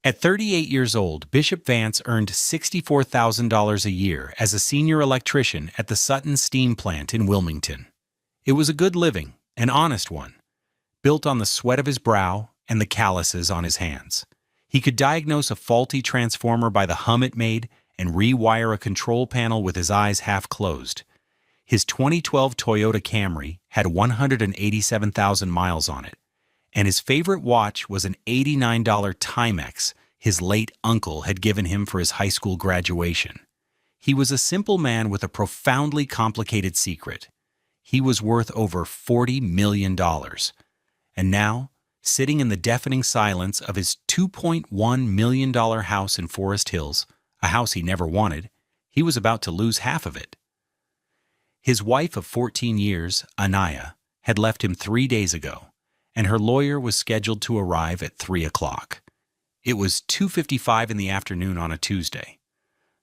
At 38 years old, Bishop Vance earned $64,000 a year as a senior electrician at the Sutton Steam Plant in Wilmington. It was a good living, an honest one, built on the sweat of his brow and the calluses on his hands. He could diagnose a faulty transformer by the hum it made and rewire a control panel with his eyes half closed. His 2012 Toyota Camry had 187,000 miles on it, and his favorite watch was an $89 Timex his late uncle had given him for his high school graduation. He was a simple man with a profoundly complicated secret. He was worth over $40 million. And now, sitting in the deafening silence of his $2.1 million house in Forest Hills, a house he never wanted, he was about to lose half of it. His wife of 14 years, Anaya, had left him 3 days ago, and her lawyer was scheduled to arrive at 3 o'clock. It was 2:55 in the afternoon on a Tuesday.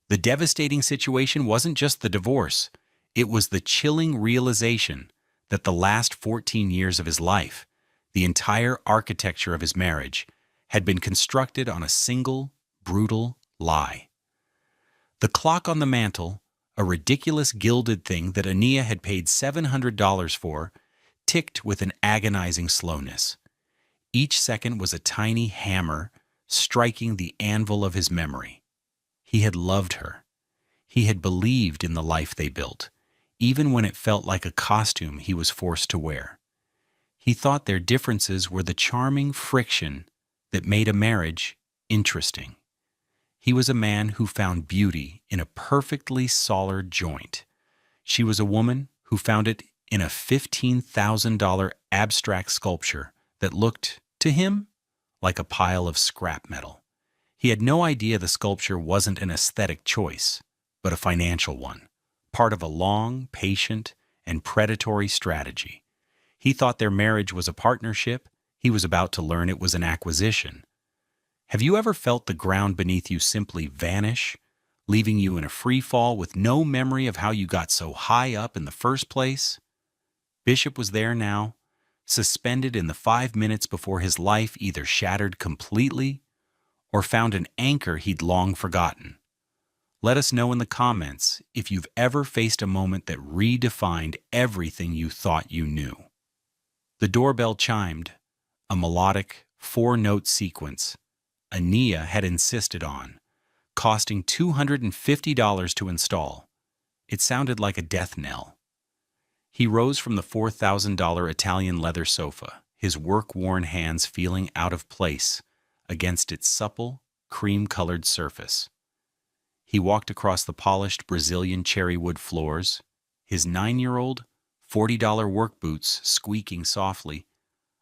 The devastating situation wasn't just the divorce. It was the chilling realization that the last 14 years of his life, the entire architecture of his marriage, had been constructed on a single, brutal lie. The clock on the mantel, a ridiculous gilded thing that Ania had paid $700 for, ticked with an agonizing slowness. Each second was a tiny hammer striking the anvil of his memory. He had loved her. He had believed in the life they built, even when it felt like a costume he was forced to wear. He thought their differences were the charming friction that made a marriage interesting. He was a man who found beauty in a perfectly soldered joint. She was a woman who found it in a $15,000 abstract sculpture that looked, to him, like a pile of scrap metal. He had no idea the sculpture wasn't an aesthetic choice, but a financial one, part of a long, patient, and predatory strategy. He thought their marriage was a partnership. He was about to learn it was an acquisition. Have you ever felt the ground beneath you simply vanish, leaving you in a free fall with no memory of how you got so high up in the first place? Bishop was there now, suspended in the 5 minutes before his life either shattered completely or found an anchor he'd long forgotten. Let us know in the comments if you've ever faced a moment that redefined everything you thought you knew. The doorbell chimed, a melodic, 4-note sequence Ania had insisted on, costing $250 to install. It sounded like a death knell. He rose from the $4,000 Italian leather sofa, his work-worn hands feeling out of place against its supple, cream-colored surface. He walked across the polished Brazilian cherrywood floors, his 9-year-old, $40 work boots squeaking softly,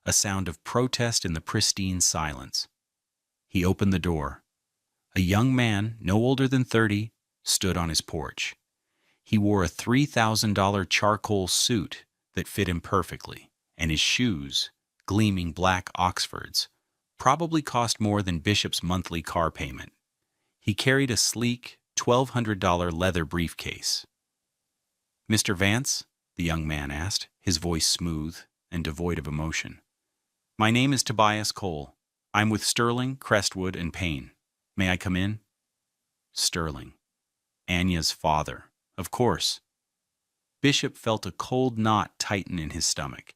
a sound of protest in the pristine silence. He opened the door. A young man, no older than 30, stood on his porch. He wore a $3,000 charcoal suit that fit him perfectly, and his shoes, gleaming black Oxfords, probably cost more than Bishop's monthly car payment. He carried a sleek, $1,200 leather briefcase. "Mr. Vance?" the young man asked, his voice smooth and devoid of emotion. "My name is Tobias Cole. I'm with Sterling, Crestwood, and Payne. May I come in?" Sterling. Anya's father. Of course. Bishop felt a cold knot tighten in his stomach.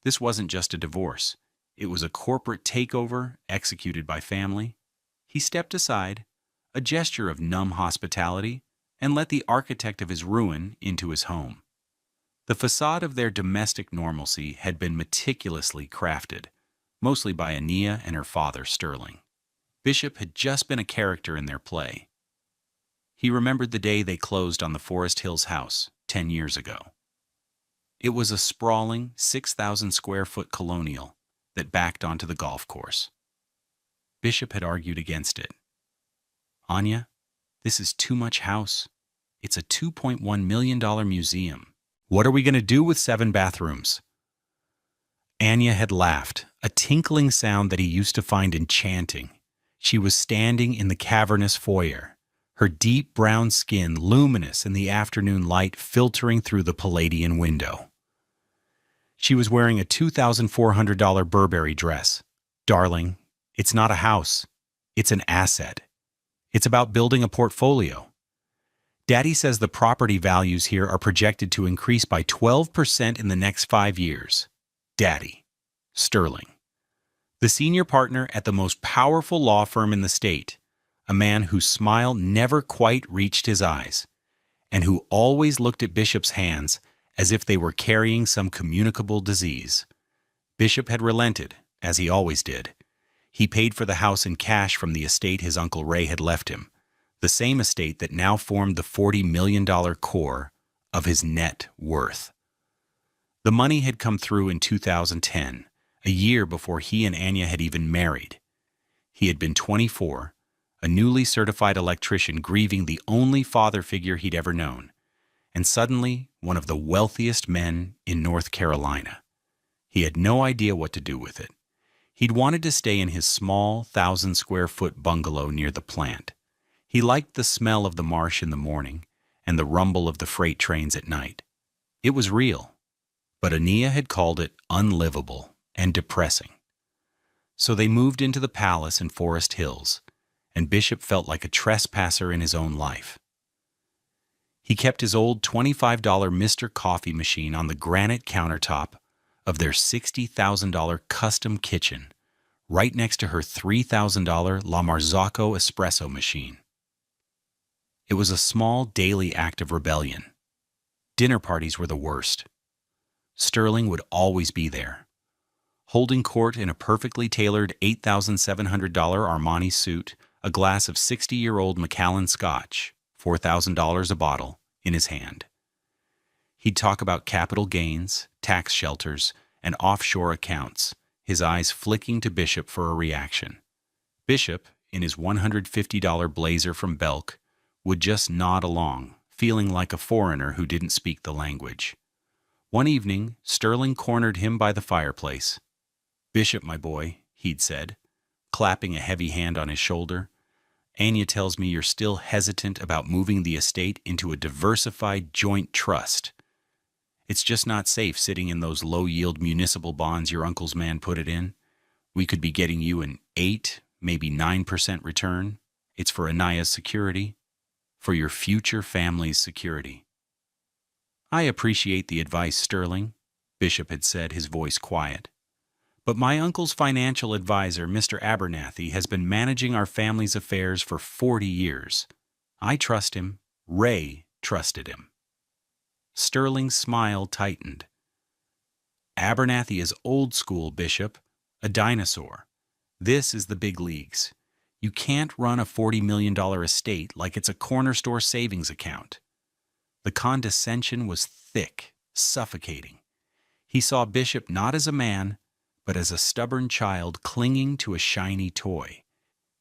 This wasn't just a divorce. It was a corporate takeover executed by family. He stepped aside, a gesture of numb hospitality, and let the architect of his ruin into his home. The facade of their domestic normalcy had been meticulously crafted, mostly by Ania and her father, Sterling. Bishop had just been a character in their play. He remembered the day they closed on the Forest Hills house 10 years ago. It was a sprawling 6,000-square-foot colonial that backed onto the golf course. Bishop had argued against it. "Anya, this is too much house. It's a $2.1 million museum. What are we going to do with 7 bathrooms?" Anya had laughed, a tinkling sound that he used to find enchanting. She was standing in the cavernous foyer, her deep brown skin luminous in the afternoon light filtering through the Palladian window. She was wearing a $2,400 Burberry dress. "Darling, it's not a house. It's an asset. It's about building a portfolio. Daddy says the property values here are projected to increase by 12% in the next 5 years. Daddy. Sterling. The senior partner at the most powerful law firm in the state, a man whose smile never quite reached his eyes, and who always looked at Bishop's hands as if they were carrying some communicable disease. Bishop had relented, as he always did. He paid for the house in cash from the estate his Uncle Ray had left him, the same estate that now formed the $40 million core of his net worth. The money had come through in 2010, a year before he and Anya had even married. He had been 24, a newly certified electrician grieving the only father figure he'd ever known, and suddenly one of the wealthiest men in North Carolina. He had no idea what to do with it. He'd wanted to stay in his small 1,000-square-foot bungalow near the plant. He liked the smell of the marsh in the morning and the rumble of the freight trains at night. It was real, but Ania had called it unlivable and depressing. So they moved into the palace in Forest Hills, and Bishop felt like a trespasser in his own life. He kept his old $25 Mr. Coffee machine on the granite countertop of their $60,000 custom kitchen, right next to her $3,000 La Marzocco espresso machine. It was a small daily act of rebellion. Dinner parties were the worst. Sterling would always be there, holding court in a perfectly tailored $8,700 Armani suit, a glass of 60-year-old Macallan Scotch, $4,000 a bottle, in his hand. He'd talk about capital gains, tax shelters, and offshore accounts, his eyes flicking to Bishop for a reaction. Bishop, in his $150 blazer from Belk, would just nod along, feeling like a foreigner who didn't speak the language. One evening, Sterling cornered him by the fireplace. "Bishop, my boy," he'd said, clapping a heavy hand on his shoulder, "Anya tells me you're still hesitant about moving the estate into a diversified joint trust. It's just not safe sitting in those low-yield municipal bonds your uncle's man put it in. We could be getting you an 8, maybe 9% return. It's for Anaya's security, for your future family's security." "I appreciate the advice, Sterling," Bishop had said, his voice quiet. "But my uncle's financial advisor, Mr. Abernathy, has been managing our family's affairs for 40 years. I trust him. Ray trusted him." Sterling's smile tightened. "Abernathy is old school, Bishop, a dinosaur. This is the big leagues. You can't run a $40 million estate like it's a corner store savings account." The condescension was thick, suffocating. He saw Bishop not as a man, but as a stubborn child clinging to a shiny toy.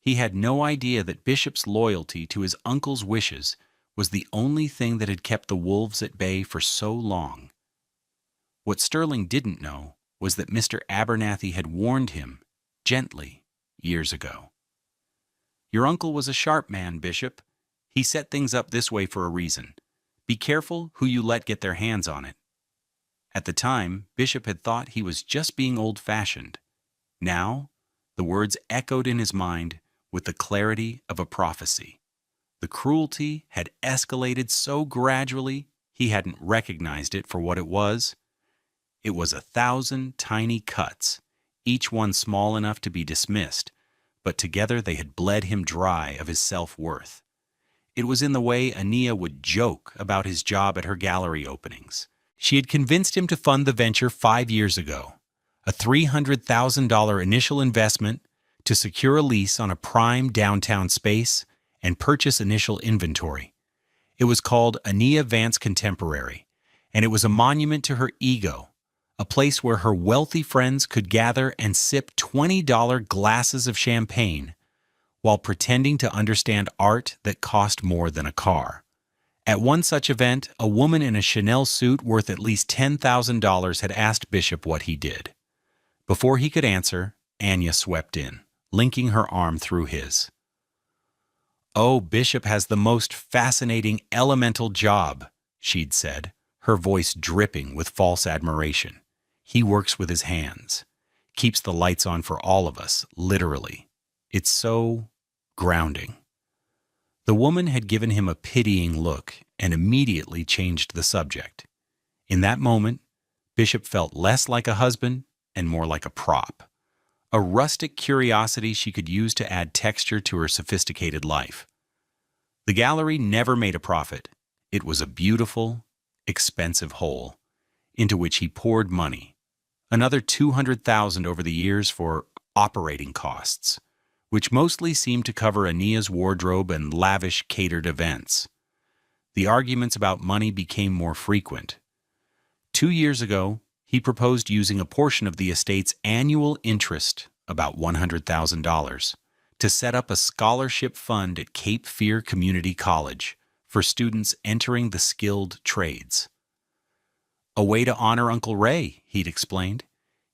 He had no idea that Bishop's loyalty to his uncle's wishes was the only thing that had kept the wolves at bay for so long. What Sterling didn't know was that Mr. Abernathy had warned him, gently, years ago. "Your uncle was a sharp man, Bishop. He set things up this way for a reason. Be careful who you let get their hands on it." At the time, Bishop had thought he was just being old-fashioned. Now, the words echoed in his mind with the clarity of a prophecy. The cruelty had escalated so gradually he hadn't recognized it for what it was. It was 1,000 tiny cuts, each one small enough to be dismissed, but together they had bled him dry of his self-worth. It was in the way Ania would joke about his job at her gallery openings. She had convinced him to fund the venture 5 years ago, a $300,000 initial investment to secure a lease on a prime downtown space and purchase initial inventory. It was called Ania Vance Contemporary, and it was a monument to her ego, a place where her wealthy friends could gather and sip $20 glasses of champagne while pretending to understand art that cost more than a car. At one such event, a woman in a Chanel suit worth at least $10,000 had asked Bishop what he did. Before he could answer, Anya swept in, linking her arm through his. "Oh, Bishop has the most fascinating elemental job," she'd said, her voice dripping with false admiration. "He works with his hands, keeps the lights on for all of us, literally. It's so grounding. The woman had given him a pitying look and immediately changed the subject. In that moment, Bishop felt less like a husband and more like a prop, a rustic curiosity she could use to add texture to her sophisticated life. The gallery never made a profit. It was a beautiful, expensive hole into which he poured money, another $200,000 over the years for operating costs, which mostly seemed to cover Ania's wardrobe and lavish catered events. The arguments about money became more frequent. 2 years ago, he proposed using a portion of the estate's annual interest, about $100,000, to set up a scholarship fund at Cape Fear Community College for students entering the skilled trades. A way to honor Uncle Ray, he'd explained.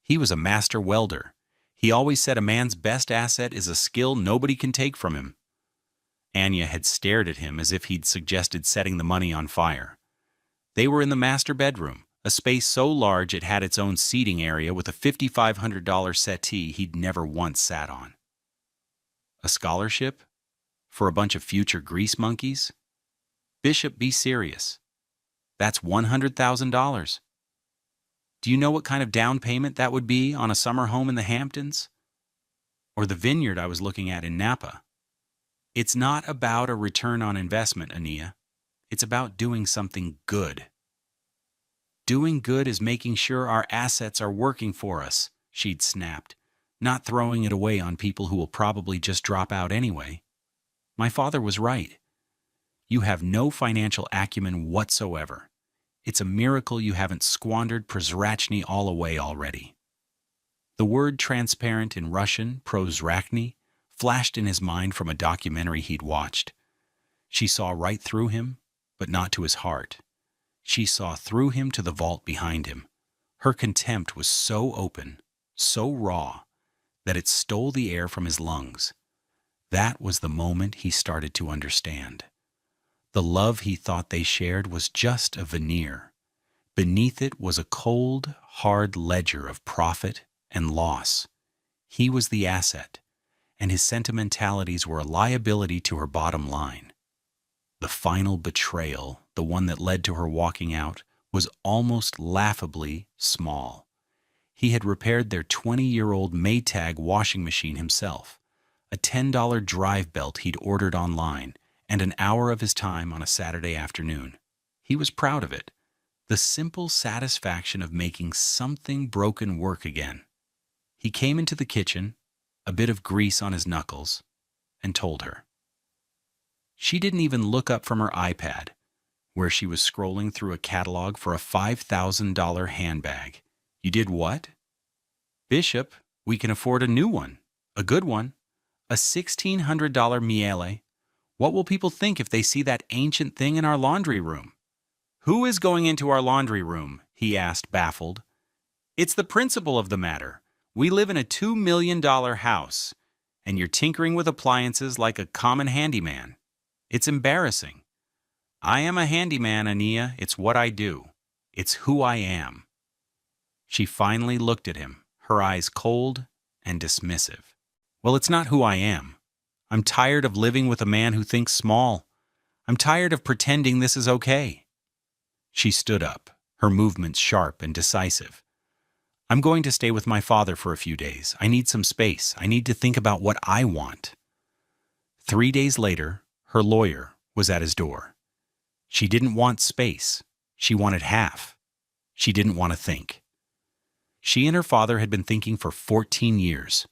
He was a master welder. He always said a man's best asset is a skill nobody can take from him. Anya had stared at him as if he'd suggested setting the money on fire. They were in the master bedroom, a space so large it had its own seating area with a $5,500 settee he'd never once sat on. A scholarship? For a bunch of future grease monkeys? Bishop, be serious. That's $100,000. Do you know what kind of down payment that would be on a summer home in the Hamptons? Or the vineyard I was looking at in Napa? It's not about a return on investment, Ania. It's about doing something good. Doing good is making sure our assets are working for us, she'd snapped, not throwing it away on people who will probably just drop out anyway. My father was right. You have no financial acumen whatsoever. It's a miracle you haven't squandered Prozrachny all away already. The word transparent in Russian, Prozrachny, flashed in his mind from a documentary he'd watched. She saw right through him, but not to his heart. She saw through him to the vault behind him. Her contempt was so open, so raw, that it stole the air from his lungs. That was the moment he started to understand. The love he thought they shared was just a veneer. Beneath it was a cold, hard ledger of profit and loss. He was the asset, and his sentimentalities were a liability to her bottom line. The final betrayal, the one that led to her walking out, was almost laughably small. He had repaired their 20-year-old Maytag washing machine himself, a $10 drive belt he'd ordered online, and an hour of his time on a Saturday afternoon. He was proud of it, the simple satisfaction of making something broken work again. He came into the kitchen, a bit of grease on his knuckles, and told her. She didn't even look up from her iPad, where she was scrolling through a catalog for a $5,000 handbag. You did what? Bishop, we can afford a new one, a good one, a $1,600 Miele. What will people think if they see that ancient thing in our laundry room? Who is going into our laundry room? He asked, baffled. It's the principle of the matter. We live in a $2 million house, and you're tinkering with appliances like a common handyman. It's embarrassing. I am a handyman, Ania. It's what I do. It's who I am. She finally looked at him, her eyes cold and dismissive. Well, it's not who I am. I'm tired of living with a man who thinks small. I'm tired of pretending this is okay. She stood up, her movements sharp and decisive. I'm going to stay with my father for a few days. I need some space. I need to think about what I want. 3 days later, her lawyer was at his door. She didn't want space. She wanted half. She didn't want to think. She and her father had been thinking for 14 years.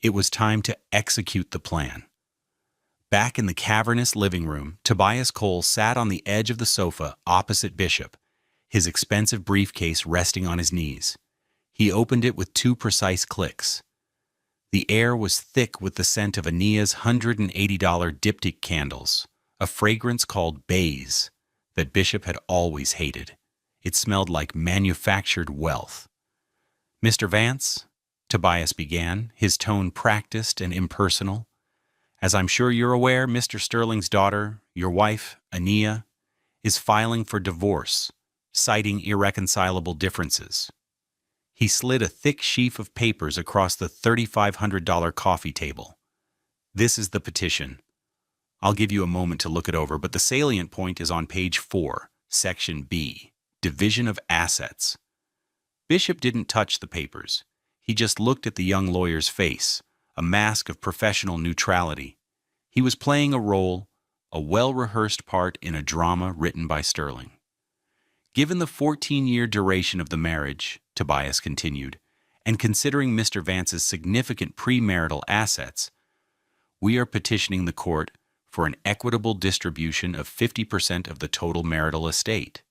It was time to execute the plan. Back in the cavernous living room, Tobias Cole sat on the edge of the sofa opposite Bishop, his expensive briefcase resting on his knees. He opened it with 2 precise clicks. The air was thick with the scent of Ania's $180 diptyque candles, a fragrance called Bays that Bishop had always hated. It smelled like manufactured wealth. Mr. Vance, Tobias began, his tone practiced and impersonal. As I'm sure you're aware, Mr. Sterling's daughter, your wife, Ania, is filing for divorce, citing irreconcilable differences. He slid a thick sheaf of papers across the $3,500 coffee table. This is the petition. I'll give you a moment to look it over, but the salient point is on page 4, section B, Division of Assets. Bishop didn't touch the papers. He just looked at the young lawyer's face, a mask of professional neutrality. He was playing a role, a well-rehearsed part in a drama written by Sterling. Given the 14-year duration of the marriage, Tobias continued, and considering Mr. Vance's significant premarital assets, we are petitioning the court for an equitable distribution of 50% of the total marital estate.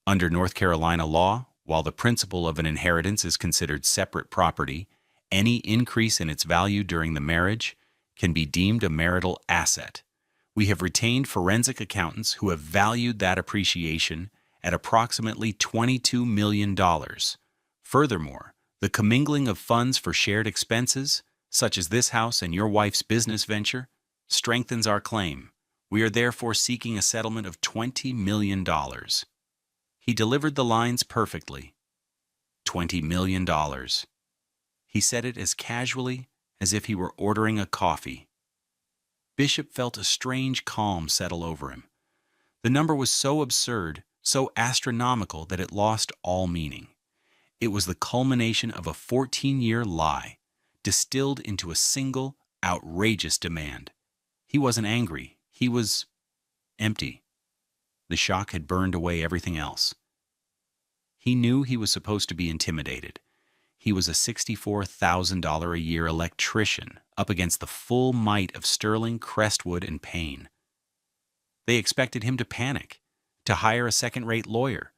Under North Carolina law, while the principle of an inheritance is considered separate property, any increase in its value during the marriage can be deemed a marital asset. We have retained forensic accountants who have valued that appreciation at approximately $22 million. Furthermore, the commingling of funds for shared expenses, such as this house and your wife's business venture, strengthens our claim. We are therefore seeking a settlement of $20 million. He delivered the lines perfectly. $20 million. He said it as casually as if he were ordering a coffee. Bishop felt a strange calm settle over him. The number was so absurd, so astronomical that it lost all meaning. It was the culmination of a 14-year lie, distilled into a single, outrageous demand. He wasn't angry. He was empty. The shock had burned away everything else. He knew he was supposed to be intimidated. He was a $64,000 a year electrician up against the full might of Sterling, Crestwood, and Payne. They expected him to panic, to hire a second-rate lawyer,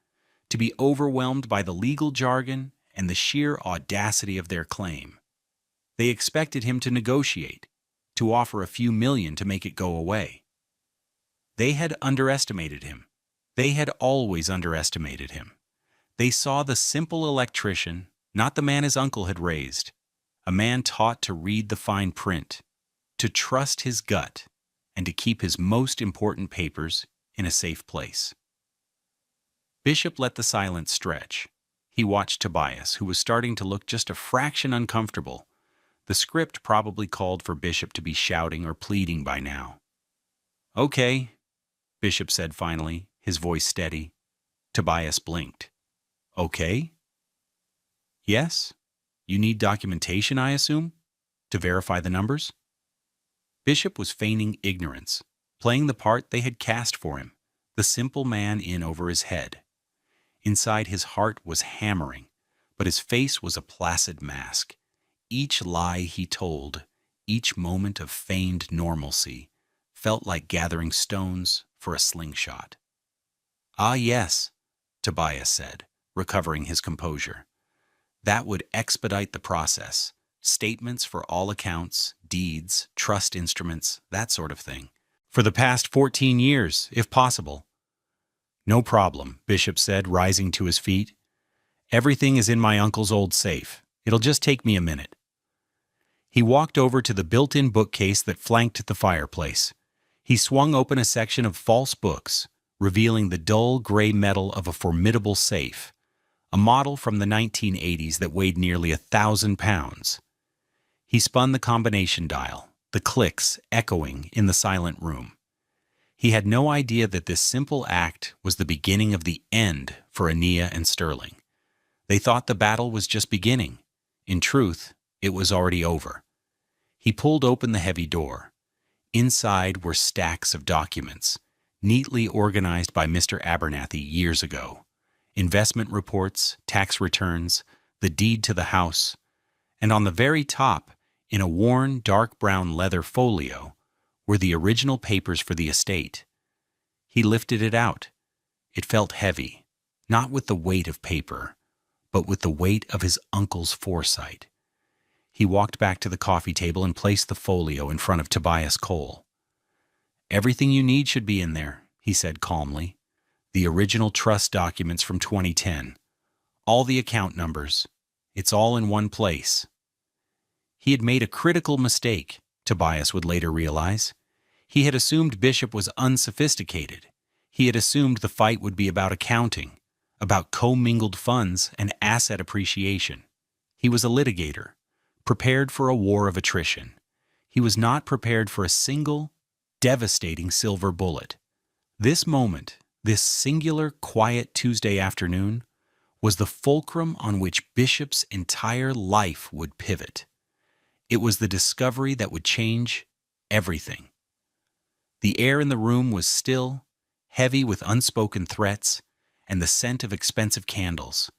to be overwhelmed by the legal jargon and the sheer audacity of their claim. They expected him to negotiate, to offer a few million to make it go away. They had underestimated him. They had always underestimated him. They saw the simple electrician, not the man his uncle had raised, a man taught to read the fine print, to trust his gut, and to keep his most important papers in a safe place. Bishop let the silence stretch. He watched Tobias, who was starting to look just a fraction uncomfortable. The script probably called for Bishop to be shouting or pleading by now. "Okay," Bishop said finally, his voice steady. Tobias blinked. "Okay? Yes? You need documentation, I assume, to verify the numbers?" Bishop was feigning ignorance, playing the part they had cast for him, the simple man in over his head. Inside his heart was hammering, but his face was a placid mask. Each lie he told, each moment of feigned normalcy, felt like gathering stones for a slingshot. "Ah, yes," Tobias said, recovering his composure. "That would expedite the process. Statements for all accounts, deeds, trust instruments, that sort of thing. For the past 14 years, if possible." "No problem," Bishop said, rising to his feet. "Everything is in my uncle's old safe. It'll just take me a minute." He walked over to the built-in bookcase that flanked the fireplace. He swung open a section of false books, revealing the dull gray metal of a formidable safe, a model from the 1980s that weighed nearly 1,000 pounds. He spun the combination dial, the clicks echoing in the silent room. He had no idea that this simple act was the beginning of the end for Ania and Sterling. They thought the battle was just beginning. In truth, it was already over. He pulled open the heavy door. Inside were stacks of documents, neatly organized by Mr. Abernathy years ago. Investment reports, tax returns, the deed to the house, and on the very top, in a worn dark brown leather folio, were the original papers for the estate. He lifted it out. It felt heavy, not with the weight of paper, but with the weight of his uncle's foresight. He walked back to the coffee table and placed the folio in front of Tobias Cole. "Everything you need should be in there," he said calmly. "The original trust documents from 2010. All the account numbers. It's all in one place." He had made a critical mistake, Tobias would later realize. He had assumed Bishop was unsophisticated. He had assumed the fight would be about accounting, about commingled funds and asset appreciation. He was a litigator, prepared for a war of attrition. He was not prepared for a single, devastating silver bullet. This moment, this singular, quiet Tuesday afternoon, was the fulcrum on which Bishop's entire life would pivot. It was the discovery that would change everything. The air in the room was still, heavy with unspoken threats and the scent of expensive candles.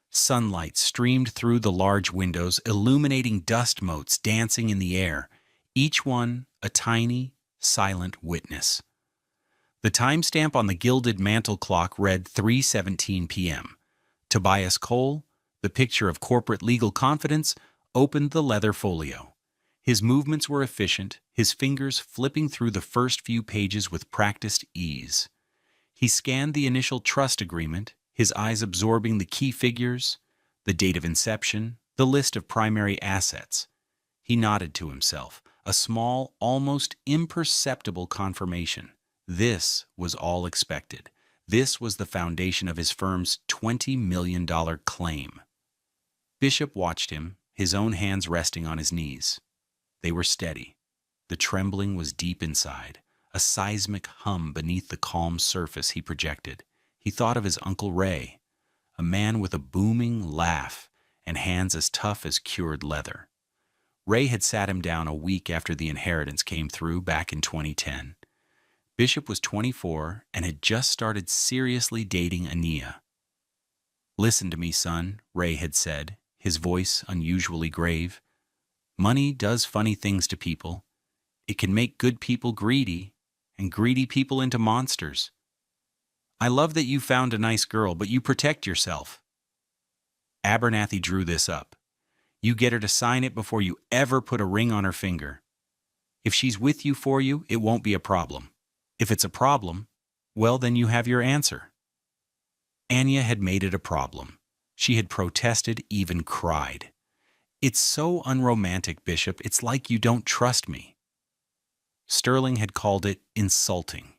Sunlight streamed through the large windows, illuminating dust motes dancing in the air, each one a tiny, silent witness. The timestamp on the gilded mantel clock read 3:17 p.m. Tobias Cole, the picture of corporate legal confidence, opened the leather folio. His movements were efficient, his fingers flipping through the first few pages with practiced ease. He scanned the initial trust agreement, his eyes absorbing the key figures, the date of inception, the list of primary assets. He nodded to himself, a small, almost imperceptible confirmation. This was all expected. This was the foundation of his firm's $20 million claim. Bishop watched him, his own hands resting on his knees. They were steady. The trembling was deep inside, a seismic hum beneath the calm surface he projected. He thought of his Uncle Ray, a man with a booming laugh and hands as tough as cured leather. Ray had sat him down a week after the inheritance came through back in 2010. Bishop was 24 and had just started seriously dating Ania. "Listen to me, son," Ray had said, his voice unusually grave. "Money does funny things to people. It can make good people greedy, and greedy people into monsters. I love that you found a nice girl, but you protect yourself." Abernathy drew this up. "You get her to sign it before you ever put a ring on her finger. If she's with you for you, it won't be a problem. If it's a problem, well, then you have your answer." Anya had made it a problem. She had protested, even cried. "It's so unromantic, Bishop. It's like you don't trust me." Sterling had called it insulting.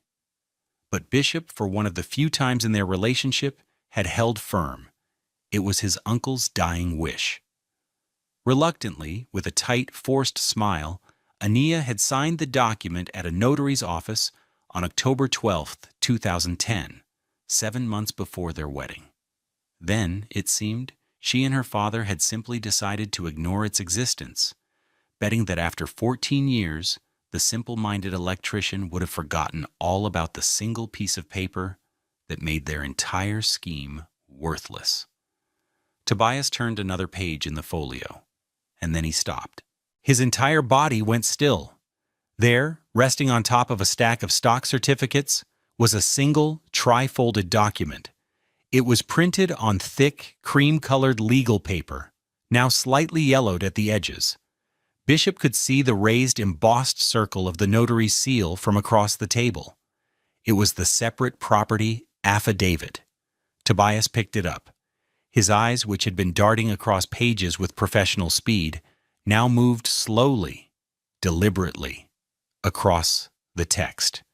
But Bishop, for one of the few times in their relationship, had held firm. It was his uncle's dying wish. Reluctantly, with a tight, forced smile, Ania had signed the document at a notary's office on October 12th, 2010, 7 months before their wedding. Then, it seemed, she and her father had simply decided to ignore its existence, betting that after 14 years, the simple-minded electrician would have forgotten all about the single piece of paper that made their entire scheme worthless. Tobias turned another page in the folio, and then he stopped. His entire body went still. There, resting on top of a stack of stock certificates, was a single, tri-folded document. It was printed on thick, cream-colored legal paper, now slightly yellowed at the edges. Bishop could see the raised, embossed circle of the notary's seal from across the table. It was the separate property affidavit. Tobias picked it up. His eyes, which had been darting across pages with professional speed, now moved slowly, deliberately, across the text.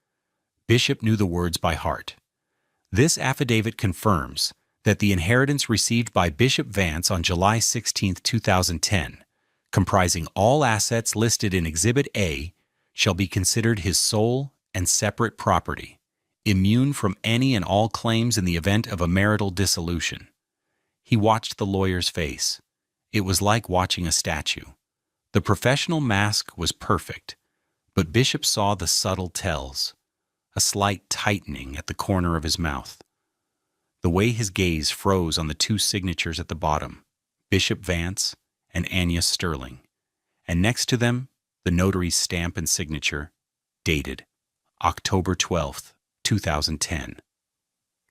Bishop knew the words by heart. This affidavit confirms that the inheritance received by Bishop Vance on July 16, 2010, comprising all assets listed in Exhibit A, shall be considered his sole and separate property, immune from any and all claims in the event of a marital dissolution. He watched the lawyer's face. It was like watching a statue. The professional mask was perfect, but Bishop saw the subtle tells, a slight tightening at the corner of his mouth. The way his gaze froze on the two signatures at the bottom, Bishop Vance and Anya Sterling, and next to them, the notary's stamp and signature, dated October 12th, 2010.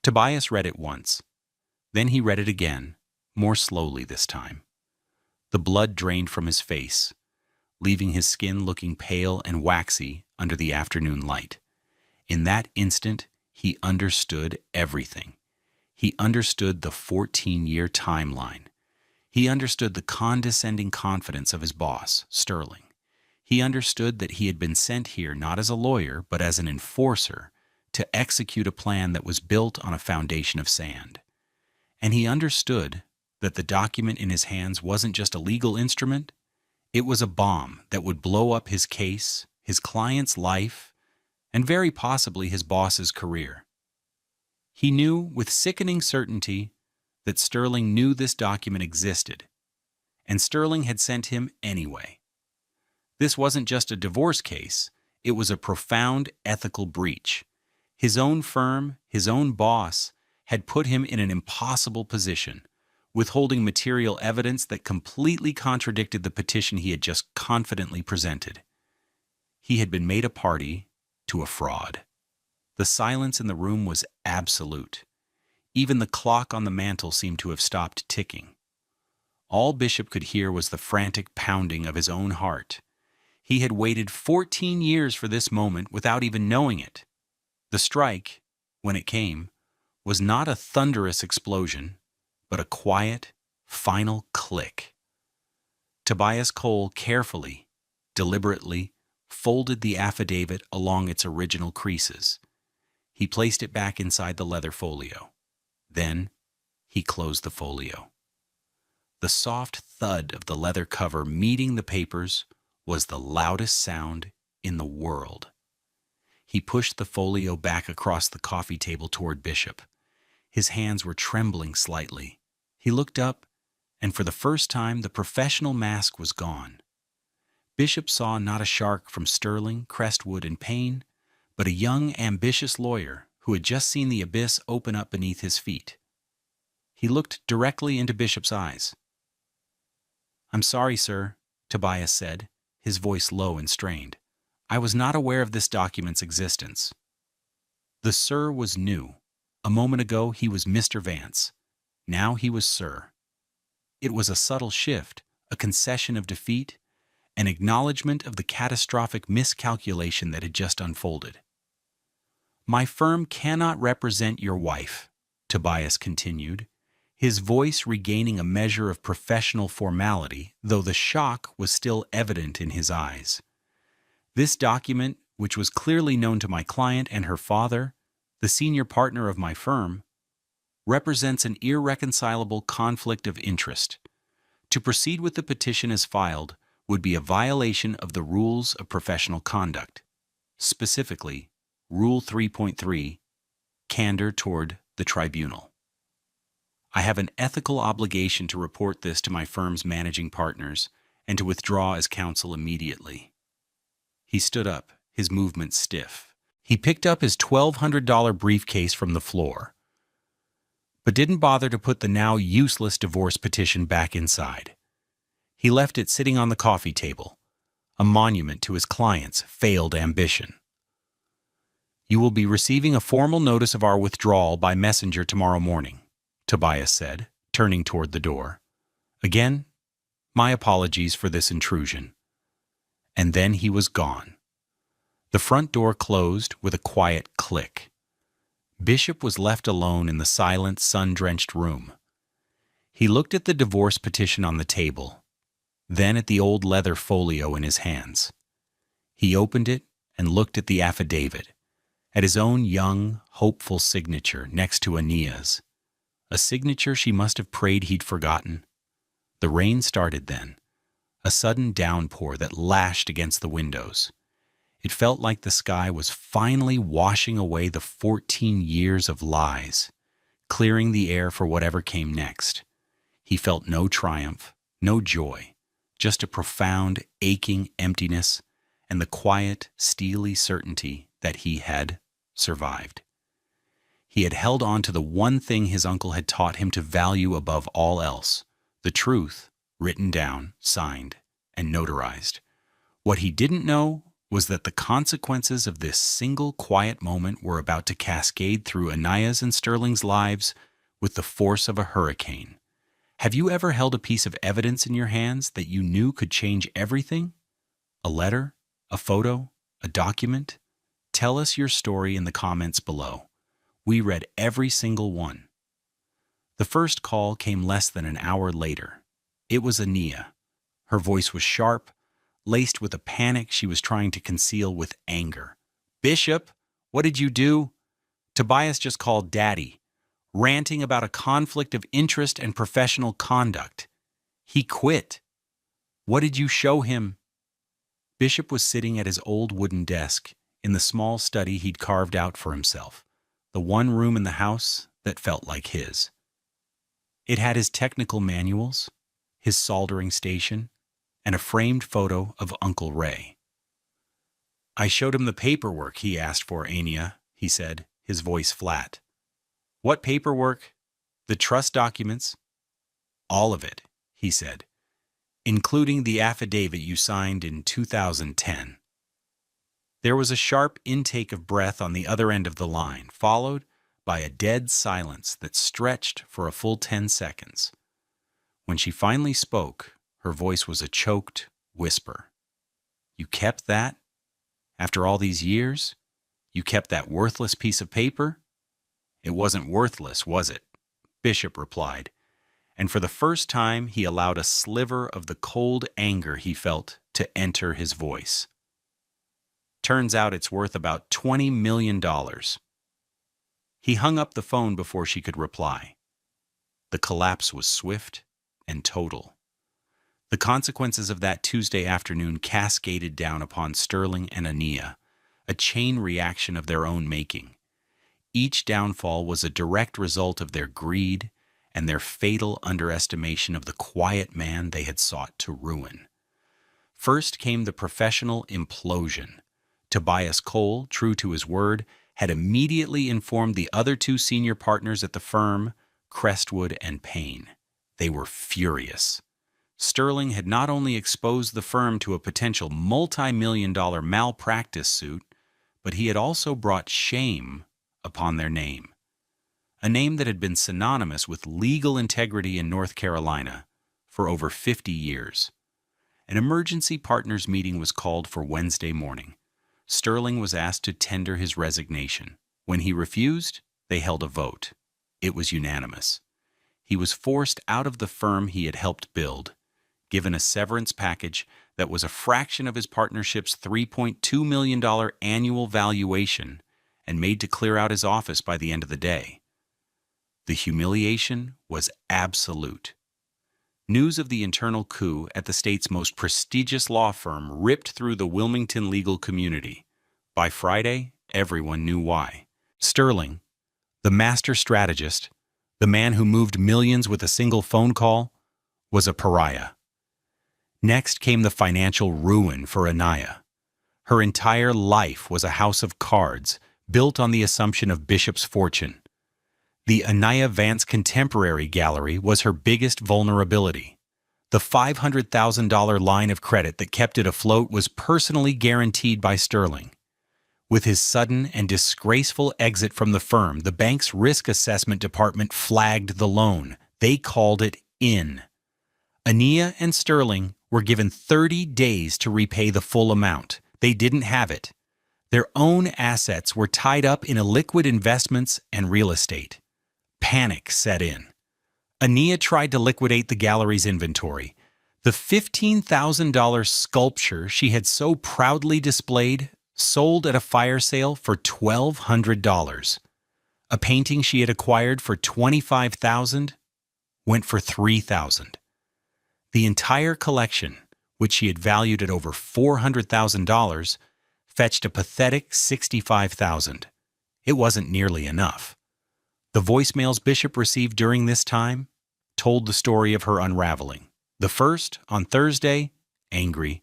Tobias read it once. Then he read it again, more slowly this time. The blood drained from his face, leaving his skin looking pale and waxy under the afternoon light. In that instant, he understood everything. He understood the 14-year timeline. He understood the condescending confidence of his boss, Sterling. He understood that he had been sent here not as a lawyer, but as an enforcer, to execute a plan that was built on a foundation of sand. And he understood that the document in his hands wasn't just a legal instrument, It was a bomb that would blow up his case, his client's life, and very possibly his boss's career. He knew with sickening certainty that Sterling knew this document existed, and Sterling had sent him anyway. This wasn't just a divorce case, it was a profound ethical breach. His own firm, his own boss, had put him in an impossible position, withholding material evidence that completely contradicted the petition he had just confidently presented. He had been made a party to a fraud. The silence in the room was absolute. Even the clock on the mantel seemed to have stopped ticking. All Bishop could hear was the frantic pounding of his own heart. He had waited 14 years for this moment without even knowing it. The strike, when it came, was not a thunderous explosion, but a quiet, final click. Tobias Cole carefully, deliberately, folded the affidavit along its original creases. He placed it back inside the leather folio. Then, he closed the folio. The soft thud of the leather cover meeting the papers was the loudest sound in the world. He pushed the folio back across the coffee table toward Bishop. His hands were trembling slightly. He looked up, and for the first time the professional mask was gone. Bishop saw not a shark from Sterling, Crestwood, and Payne, but a young, ambitious lawyer who had just seen the abyss open up beneath his feet. He looked directly into Bishop's eyes. "I'm sorry, sir," Tobias said, his voice low and strained. "I was not aware of this document's existence." The sir was new. A moment ago he was Mr. Vance. Now he was sir. It was a subtle shift, a concession of defeat, an acknowledgement of the catastrophic miscalculation that had just unfolded. "My firm cannot represent your wife," Tobias continued, his voice regaining a measure of professional formality, though the shock was still evident in his eyes. "This document, which was clearly known to my client and her father, the senior partner of my firm, represents an irreconcilable conflict of interest. To proceed with the petition as filed would be a violation of the rules of professional conduct, specifically Rule 3.3, Candor toward the Tribunal. I have an ethical obligation to report this to my firm's managing partners and to withdraw as counsel immediately." He stood up, his movements stiff. He picked up his $1,200 briefcase from the floor, but didn't bother to put the now useless divorce petition back inside. He left it sitting on the coffee table, a monument to his client's failed ambition. "You will be receiving a formal notice of our withdrawal by messenger tomorrow morning," Tobias said, turning toward the door. "Again, my apologies for this intrusion." And then he was gone. The front door closed with a quiet click. Bishop was left alone in the silent, sun-drenched room. He looked at the divorce petition on the table, then at the old leather folio in his hands. He opened it and looked at the affidavit, at his own young, hopeful signature next to Ania's, a signature she must have prayed he'd forgotten. The rain started then, a sudden downpour that lashed against the windows. It felt like the sky was finally washing away the 14 years of lies, clearing the air for whatever came next. He felt no triumph, no joy, just a profound, aching emptiness and the quiet, steely certainty that he had survived. He had held on to the one thing his uncle had taught him to value above all else, the truth, written down, signed, and notarized. What he didn't know was that the consequences of this single quiet moment were about to cascade through Ania's and Sterling's lives with the force of a hurricane. Have you ever held a piece of evidence in your hands that you knew could change everything? A letter? A photo? A document? Tell us your story in the comments below. We read every single one. The first call came less than an hour later. It was Ania. Her voice was sharp, laced with a panic she was trying to conceal with anger. "Bishop, what did you do?" Tobias just called Daddy, ranting about a conflict of interest and professional conduct. He quit. What did you show him? Bishop was sitting at his old wooden desk in the small study he'd carved out for himself, the one room in the house that felt like his. It had his technical manuals, his soldering station, and a framed photo of Uncle Ray. I showed him the paperwork he asked for, Anya, he said, his voice flat. What paperwork? The trust documents? All of it, he said, including the affidavit you signed in 2010. There was a sharp intake of breath on the other end of the line, followed by a dead silence that stretched for a full 10 seconds. When she finally spoke, her voice was a choked whisper. You kept that? After all these years? You kept that worthless piece of paper? It wasn't worthless, was it? Bishop replied, and for the first time he allowed a sliver of the cold anger he felt to enter his voice. Turns out it's worth about $20 million. He hung up the phone before she could reply. The collapse was swift and total. The consequences of that Tuesday afternoon cascaded down upon Sterling and Ania, a chain reaction of their own making. Each downfall was a direct result of their greed and their fatal underestimation of the quiet man they had sought to ruin. First came the professional implosion. Tobias Cole, true to his word, had immediately informed the other two senior partners at the firm, Crestwood and Payne. They were furious. Sterling had not only exposed the firm to a potential multi-million-dollar malpractice suit, but he had also brought shame upon their name. A name that had been synonymous with legal integrity in North Carolina for over 50 years. An emergency partners meeting was called for Wednesday morning. Sterling was asked to tender his resignation. When he refused, they held a vote. It was unanimous. He was forced out of the firm he had helped build, given a severance package that was a fraction of his partnership's $3.2 million annual valuation, and made to clear out his office by the end of the day. The humiliation was absolute. News of the internal coup at the state's most prestigious law firm ripped through the Wilmington legal community. By Friday, everyone knew why. Sterling, the master strategist, the man who moved millions with a single phone call, was a pariah. Next came the financial ruin for Ania. Her entire life was a house of cards built on the assumption of Bishop's fortune. The Ania Vance Contemporary Gallery was her biggest vulnerability. The $500,000 line of credit that kept it afloat was personally guaranteed by Sterling. With his sudden and disgraceful exit from the firm, the bank's risk assessment department flagged the loan. They called it in. Ania and Sterling were given 30 days to repay the full amount. They didn't have it. Their own assets were tied up in illiquid investments and real estate. Panic set in. Ania tried to liquidate the gallery's inventory. The $15,000 sculpture she had so proudly displayed sold at a fire sale for $1,200. A painting she had acquired for $25,000 went for $3,000. The entire collection, which she had valued at over $400,000, fetched a pathetic $65,000. It wasn't nearly enough. The voicemails Bishop received during this time told the story of her unraveling. The first, on Thursday, angry.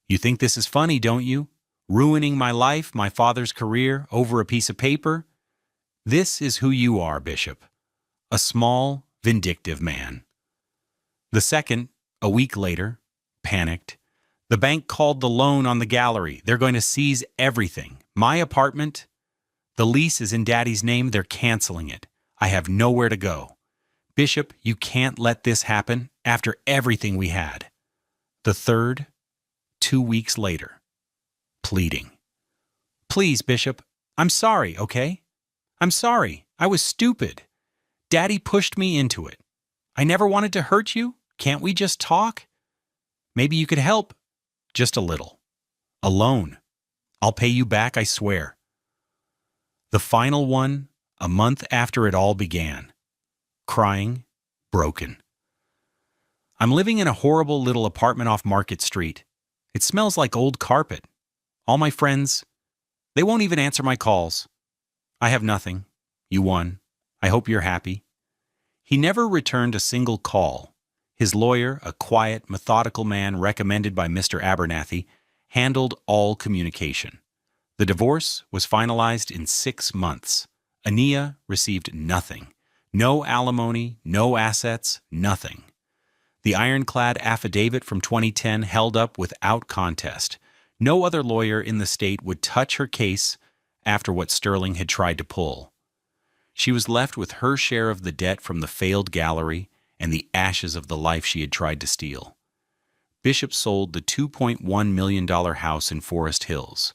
You think this is funny, don't you? Ruining my life, my father's career, over a piece of paper? This is who you are, Bishop. A small, vindictive man. The second, a week later, panicked. The bank called the loan on the gallery. They're going to seize everything. My apartment. The lease is in Daddy's name. They're canceling it. I have nowhere to go. Bishop, you can't let this happen after everything we had. The third, 2 weeks later, pleading. Please, Bishop, I'm sorry, okay? I'm sorry. I was stupid. Daddy pushed me into it. I never wanted to hurt you. Can't we just talk? Maybe you could help. Just a little. A loan. I'll pay you back, I swear. The final one, a month after it all began. Crying, broken. I'm living in a horrible little apartment off Market Street. It smells like old carpet. All my friends, they won't even answer my calls. I have nothing. You won. I hope you're happy." He never returned a single call. His lawyer, a quiet, methodical man recommended by Mr. Abernathy, handled all communication. The divorce was finalized in 6 months. Ania received nothing. No alimony, no assets, nothing. The ironclad affidavit from 2010 held up without contest. No other lawyer in the state would touch her case after what Sterling had tried to pull. She was left with her share of the debt from the failed gallery and the ashes of the life she had tried to steal. Bishop sold the $2.1 million house in Forest Hills.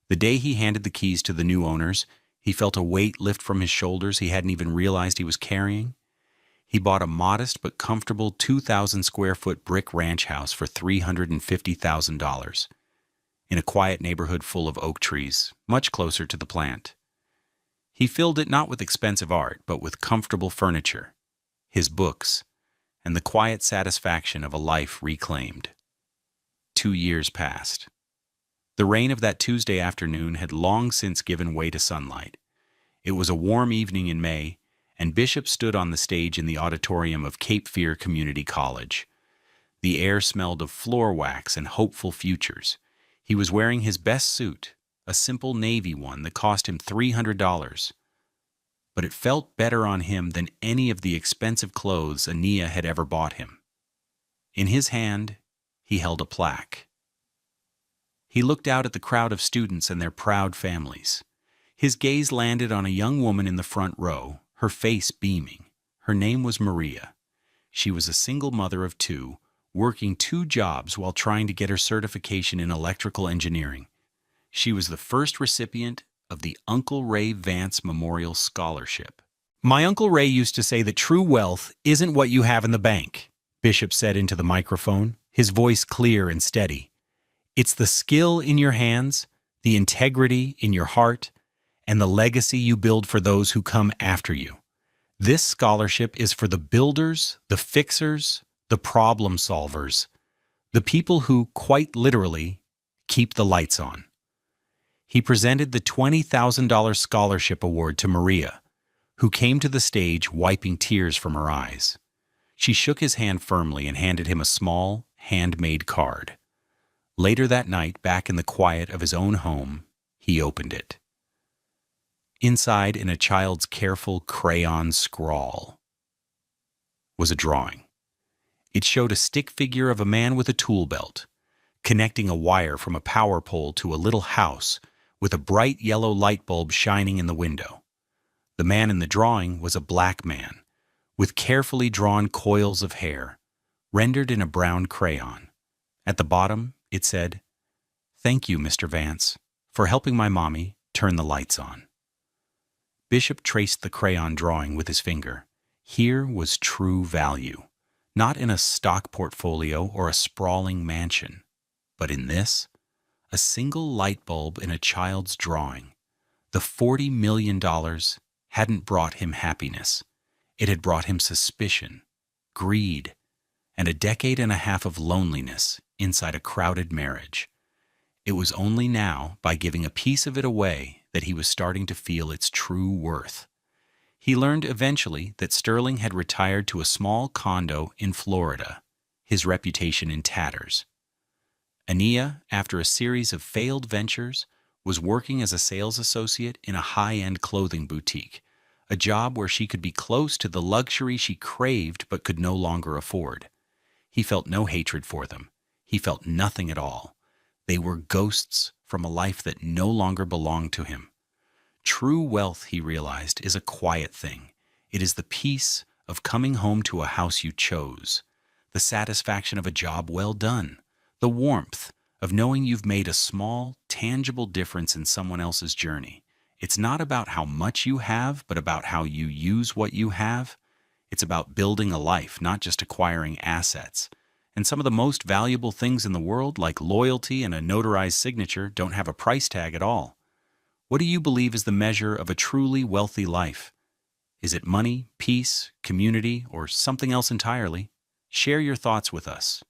The day he handed the keys to the new owners, he felt a weight lift from his shoulders he hadn't even realized he was carrying. He bought a modest but comfortable 2,000-square-foot brick ranch house for $350,000 in a quiet neighborhood full of oak trees, much closer to the plant. He filled it not with expensive art, but with comfortable furniture, his books, and the quiet satisfaction of a life reclaimed. 2 years passed. The rain of that Tuesday afternoon had long since given way to sunlight. It was a warm evening in May, and Bishop stood on the stage in the auditorium of Cape Fear Community College. The air smelled of floor wax and hopeful futures. He was wearing his best suit, a simple navy one that cost him $300. But it felt better on him than any of the expensive clothes Ania had ever bought him. In his hand, he held a plaque. He looked out at the crowd of students and their proud families. His gaze landed on a young woman in the front row, her face beaming. Her name was Maria. She was a single mother of 2, working 2 jobs while trying to get her certification in electrical engineering. She was the first recipient of the Uncle Ray Vance Memorial Scholarship. "My Uncle Ray used to say that true wealth isn't what you have in the bank," Bishop said into the microphone, his voice clear and steady. "It's the skill in your hands, the integrity in your heart, and the legacy you build for those who come after you. This scholarship is for the builders, the fixers, the problem solvers, the people who, quite literally, keep the lights on." He presented the $20,000 scholarship award to Maria, who came to the stage wiping tears from her eyes. She shook his hand firmly and handed him a small, handmade card. Later that night, back in the quiet of his own home, he opened it. Inside, in a child's careful crayon scrawl, was a drawing. It showed a stick figure of a man with a tool belt, connecting a wire from a power pole to a little house with a bright yellow light bulb shining in the window. The man in the drawing was a black man, with carefully drawn coils of hair, rendered in a brown crayon. At the bottom, it said, "Thank you, Mr. Vance, for helping my mommy turn the lights on." Bishop traced the crayon drawing with his finger. Here was true value, not in a stock portfolio or a sprawling mansion, but in this, a single light bulb in a child's drawing. The $40 million hadn't brought him happiness. It had brought him suspicion, greed, and a decade and a half of loneliness inside a crowded marriage. It was only now, by giving a piece of it away, that he was starting to feel its true worth. He learned eventually that Sterling had retired to a small condo in Florida, his reputation in tatters. Ania, after a series of failed ventures, was working as a sales associate in a high-end clothing boutique, a job where she could be close to the luxury she craved but could no longer afford. He felt no hatred for them. He felt nothing at all. They were ghosts from a life that no longer belonged to him. True wealth, he realized, is a quiet thing. It is the peace of coming home to a house you chose, the satisfaction of a job well done, the warmth of knowing you've made a small, tangible difference in someone else's journey. It's not about how much you have, but about how you use what you have. It's about building a life, not just acquiring assets. And some of the most valuable things in the world, like loyalty and a notarized signature, don't have a price tag at all. What do you believe is the measure of a truly wealthy life? Is it money, peace, community, or something else entirely? Share your thoughts with us.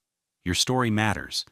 Your story matters,